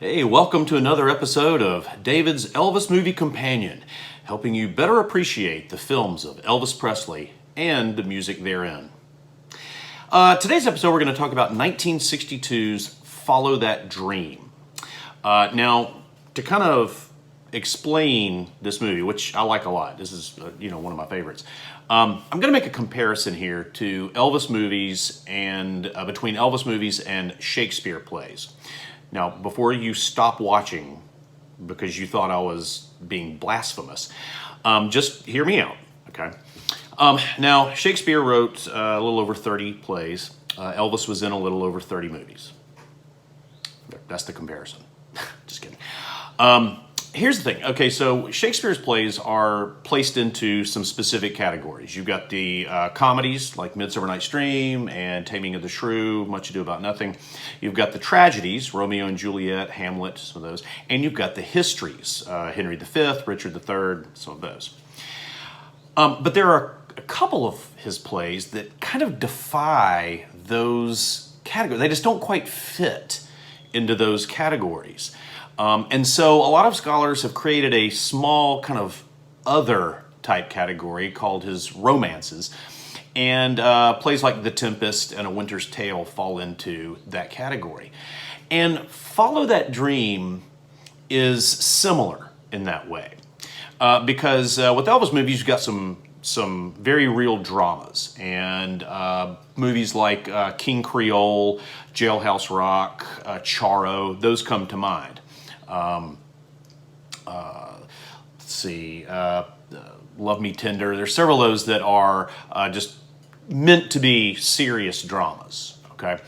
Hey, welcome to another episode of David's Elvis Movie Companion, helping you better appreciate the films of Elvis Presley and the music therein. Today's episode, we're going to talk about 1962's Follow That Dream. Now, to kind of explain this movie, which I like a lot, this is one of my favorites. I'm going to make a comparison here to Elvis movies and between Elvis movies and Shakespeare plays. Now, before you stop watching because you thought I was being blasphemous, just hear me out, okay? Now, Shakespeare wrote a little over 30 plays. Elvis was in a little over 30 movies. That's the comparison. Just kidding. Here's the thing. Okay, so Shakespeare's plays are placed into some specific categories. You've got the comedies like Midsummer Night's Dream and Taming of the Shrew, Much Ado About Nothing. You've got the tragedies, Romeo and Juliet, Hamlet, some of those. And you've got the histories, Henry V, Richard III, some of those. But there are a couple of his plays that kind of defy those categories. They just don't quite fit into those categories. And so a lot of scholars have created a small kind of other type category called his romances. And plays like The Tempest and A Winter's Tale fall into that category. And Follow That Dream is similar in that way. Because with Elvis movies, you've got some very real dramas. And movies like King Creole, Jailhouse Rock, Charo, those come to mind. Let's see, Love Me Tender. There's several of those that are just meant to be serious dramas, okay?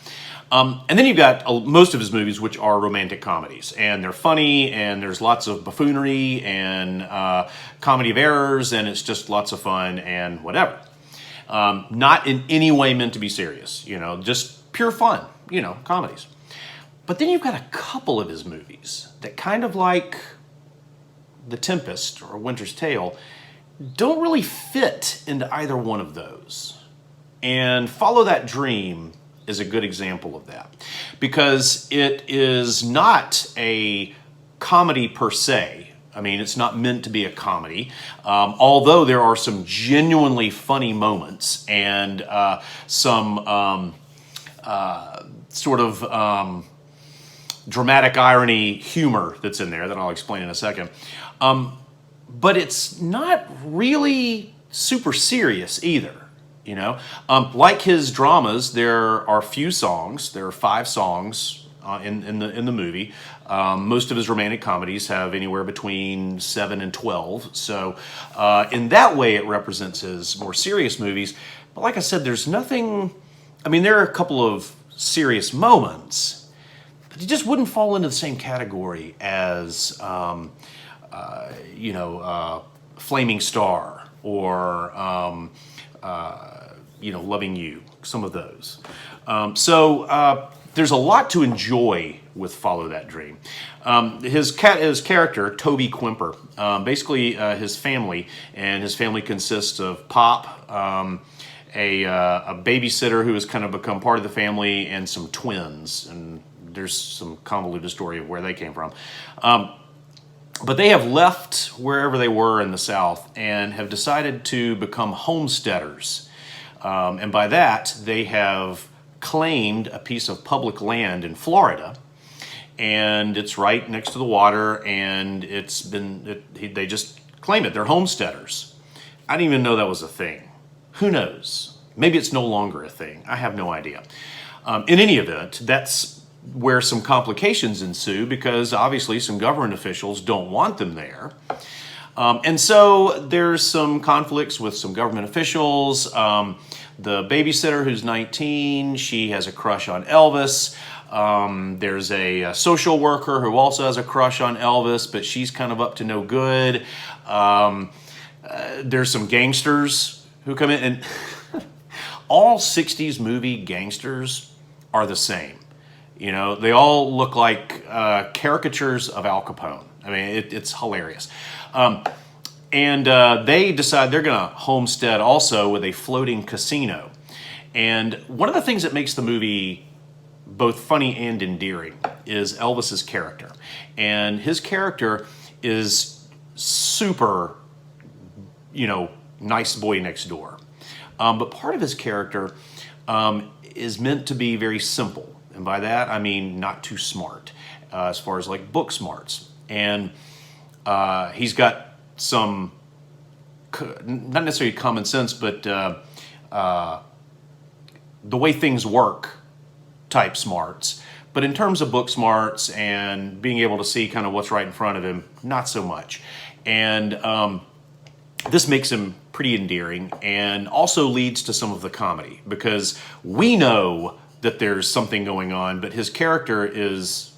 And then you've got most of his movies, which are romantic comedies. And they're funny, and there's lots of buffoonery and comedy of errors, and it's just lots of fun and whatever. Not in any way meant to be serious, just pure fun, comedies. But then you've got a couple of his movies that kind of like The Tempest or Winter's Tale don't really fit into either one of those. And Follow That Dream is a good example of that because it is not a comedy per se. I mean, it's not meant to be a comedy, although there are some genuinely funny moments and some dramatic irony humor that's in there that I'll explain in a second. But it's not really super serious either, Like his dramas, there are few songs. There are 5 songs in the movie. Most of his romantic comedies have anywhere between 7 and 12. So in that way, it represents his more serious movies. But like I said, there's nothing... I mean, there are a couple of serious moments, but he just wouldn't fall into the same category as, Flaming Star or, Loving You, some of those. So there's a lot to enjoy with Follow That Dream. His character, Toby Quimper, basically his family, and his family consists of Pop, a babysitter who has kind of become part of the family, and some twins, and there's some convoluted story of where they came from. But they have left wherever they were in the South and have decided to become homesteaders. And by that, they have claimed a piece of public land in Florida, and it's right next to the water, and they just claim it. They're homesteaders. I didn't even know that was a thing. Who knows? Maybe it's no longer a thing. I have no idea. In any event, that's where some complications ensue because obviously some government officials don't want them there. And so there's some conflicts with some government officials. The babysitter who's 19, she has a crush on Elvis. There's a social worker who also has a crush on Elvis, but she's kind of up to no good. There's some gangsters who come in, and all 60s movie gangsters are the same. They all look like caricatures of Al Capone. I mean, it's hilarious. And they decide they're going to homestead also with a floating casino. And one of the things that makes the movie both funny and endearing is Elvis's character. And his character is super, nice boy next door. But part of his character is meant to be very simple. And by that, I mean not too smart, as far as like book smarts. And he's got some, not necessarily common sense, but the way things work type smarts. But in terms of book smarts and being able to see kind of what's right in front of him, not so much. And this makes him pretty endearing and also leads to some of the comedy, because we know that there's something going on, but his character is,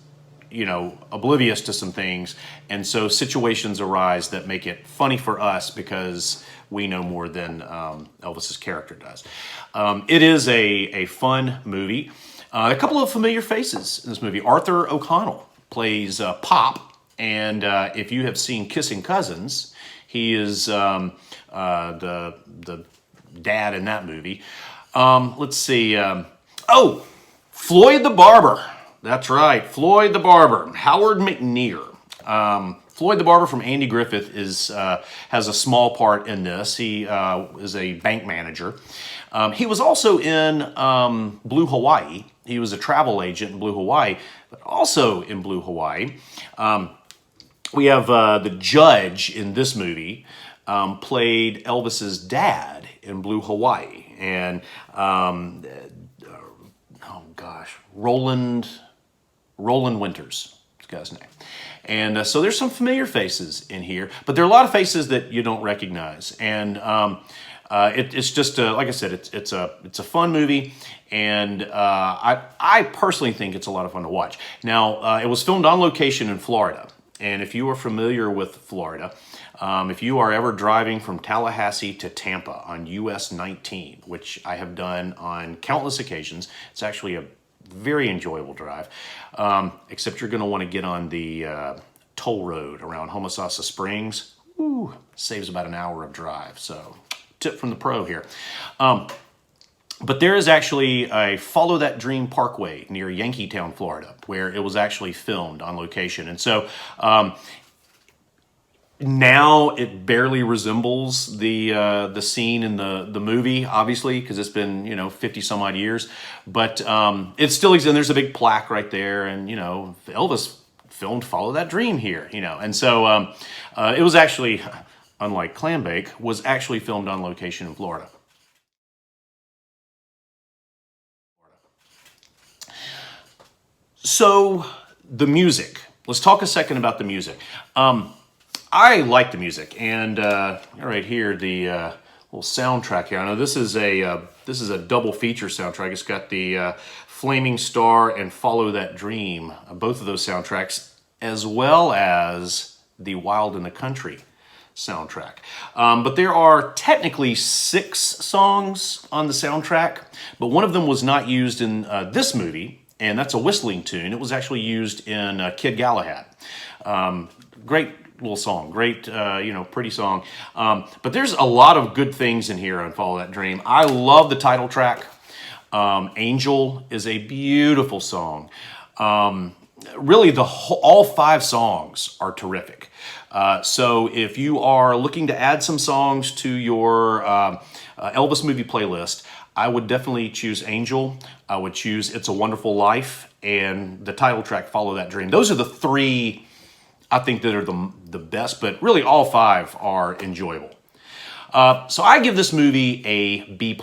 oblivious to some things. And so situations arise that make it funny for us because we know more than Elvis's character does. It is a fun movie. A couple of familiar faces in this movie. Arthur O'Connell plays Pop, and if you have seen Kissing Cousins, he is the dad in that movie. Let's see. Floyd the Barber. That's right, Floyd the Barber. Howard McNear. Floyd the Barber from Andy Griffith has a small part in this. He is a bank manager. He was also in Blue Hawaii. He was a travel agent in Blue Hawaii, but also in Blue Hawaii. We have the judge in this movie played Elvis's dad in Blue Hawaii. And, Roland Winters, this guy's name. And so there's some familiar faces in here, but there are a lot of faces that you don't recognize. And it's just, like I said, it's a fun movie, and I personally think it's a lot of fun to watch. Now, it was filmed on location in Florida, and if you are familiar with Florida, if you are ever driving from Tallahassee to Tampa on US 19, which I have done on countless occasions, it's actually a very enjoyable drive, except you're going to want to get on the toll road around Homosassa Springs. Ooh, saves about an hour of drive, so tip from the pro here. But there is actually a Follow That Dream Parkway near Yankeetown, Florida, where it was actually filmed on location. And so now it barely resembles the scene in the movie, obviously, because it's been 50 some odd years. But it still exists. And there's a big plaque right there, and Elvis filmed Follow That Dream here, And so it was actually, unlike Clambake, was actually filmed on location in Florida. So the music. Let's talk a second about the music. I like the music, and right here, the little soundtrack here. I know this is a double feature soundtrack. It's got the Flaming Star and Follow That Dream, both of those soundtracks, as well as the Wild in the Country soundtrack. But there are technically 6 songs on the soundtrack, but one of them was not used in this movie, and that's a whistling tune. It was actually used in Kid Galahad. Great little song, great, pretty song. But there's a lot of good things in here on Follow That Dream. I love the title track. Angel is a beautiful song. Really, all 5 songs are terrific. So if you are looking to add some songs to your Elvis movie playlist, I would definitely choose Angel. I would choose It's a Wonderful Life and the title track, Follow That Dream. Those are the 3 I think that are the best, but really all 5 are enjoyable. So I give this movie a B+.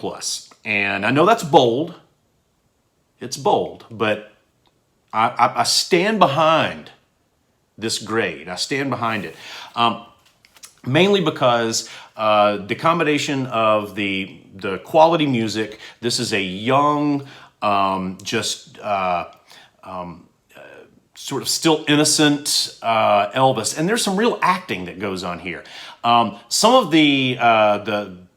And I know that's bold. It's bold, but I stand behind this grade. I stand behind it. Mainly because the combination of the quality music, this is a young, sort of still innocent Elvis, and there's some real acting that goes on here. Some of the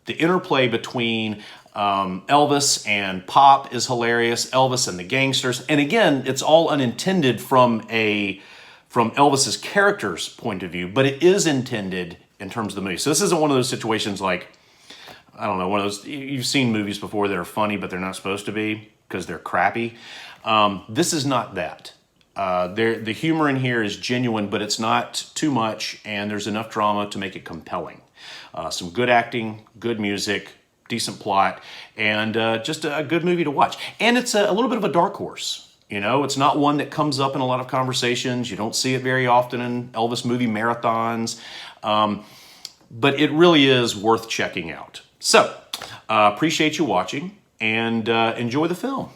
interplay between Elvis and Pop is hilarious. Elvis and the Gangsters, and again, it's all unintended from Elvis's character's point of view, but it is intended in terms of the movie. So this isn't one of those situations like, I don't know, one of those, you've seen movies before that are funny, but they're not supposed to be. because they're crappy. This is not that. The humor in here is genuine, but it's not too much, and there's enough drama to make it compelling. Some good acting, good music, decent plot, and just a good movie to watch. And it's a little bit of a dark horse. You know, it's not one that comes up in a lot of conversations. You don't see it very often in Elvis movie marathons, but it really is worth checking out. So, appreciate you watching, and enjoy the film.